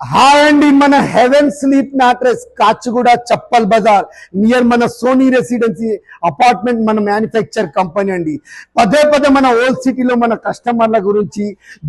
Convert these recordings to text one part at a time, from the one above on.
Hi అండి, మన Heaven Sleep mattress Kachiguda Chappal Bazar near మన సోనీ రెసిడెన్సీ అపార్ట్మెంట్ మన మ్యానుఫ్యాక్చర్ కంపెనీ అండి. పదే పదే మన ఓల్డ్ సిటీలో మన కస్టమర్ల గురించి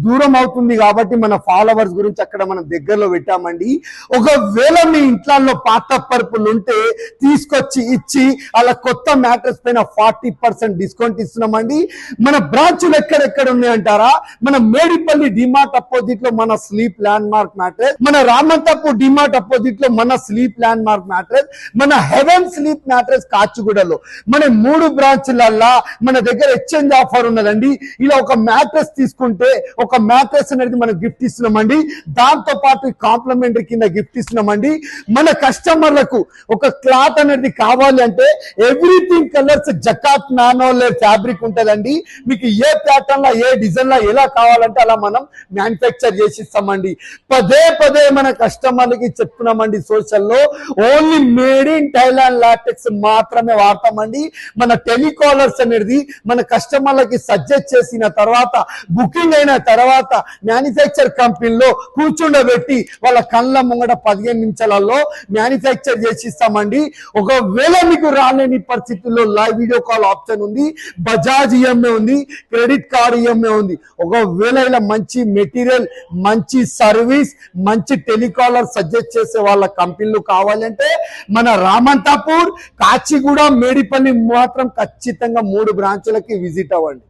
దూరం అవుతుంది కాబట్టి మన ఫాలోవర్స్ గురించి అక్కడ మనం దగ్గరలో పెట్టామండి. ఒకవేళ మీ ఇంట్లో పాత పరుపులు ఉంటే తీసుకొచ్చి ఇచ్చి అలా కొత్త మ్యాట్రెస్ పైన 40% డిస్కౌంట్ ఇస్తున్నామండి. మన బ్రాంచులు ఎక్కడెక్కడ ఉన్నాయంటారా? మన మేడిపల్లి డిమార్ట్ అపోజిట్ లో మన స్లీప్ ల్యాండ్ మార్క్ మ్యాట్రెస్, మన రామంతపూర్ డిమార్ట్ అపోజిట్ లో మన స్లీప్ ల్యాండ్ మార్క్ మ్యాట్రెస్, మన హెవెన్ స్లీప్ మ్యాట్రెస్ కాచిగూడలో మన 3 బ్రాంచ్లల్లా మన దగ్గర ఎక్స్చేంజ్ ఆఫర్ ఉన్నదండి. ఇలా ఒక మ్యాట్రెస్ తీసుకుంటే ఒక మ్యాట్రెస్ అనేది మనం గిఫ్ట్ ఇస్తున్నామండి. దాంతో పాటు కాంప్లిమెంటరీ కింద గిఫ్ట్ ఇస్తున్నామండి. మన కస్టమర్లకు ఒక క్లాత్ అనేది కావాలి అంటే everything colours zakat nano fabric ఉంటుందండి. మీకు ఏ ప్యాటర్న్ లో ఏ డిజైన్ లో ఎలా కావాలంటే అలా మనం మ్యానుఫ్యాక్చర్ చేసి ఇస్తామండి. పదే పదే మన కస్టమర్లకి చెప్తున్నామండి, సోషల్లో only made in Thailand latex మాత్రమే వాడతామండి. మన టెలికాలర్స్ అనేది మన కస్టమర్లకి సజెస్ట్ చేసిన తర్వాత బుకింగ్ అయిన తర్వాత మ్యానుఫ్యాక్చర్ కంపెనీలో కూర్చుండబెట్టి వాళ్ళ కళ్ళ ముంగట 15 నిమిషాలలో మ్యానుఫ్యాక్చర్ చేసి ఇస్తామండి. ఒకవేళ మీకు రాలేని పరిస్థితుల్లో లైవ్ వీడియో కాల్ ఆప్షన్ ఉంది, బజాజ్ ఈఎంఐ ఉంది, క్రెడిట్ కార్డ్ ఈఎంఐ ఉంది. ఒకవేళ ఇలా మంచి మెటీరియల్, మంచి సర్వీస్, మంచి టెలికాలర్ సజెస్ట్ చేసే వాళ్ళ కంపెనీలు కావాలంటే మన రామంతపూర్, కాచిగూడ, మేడిపల్లి మాత్రం ఖచ్చితంగా 3 బ్రాంచులకి విజిట్ అవ్వండి.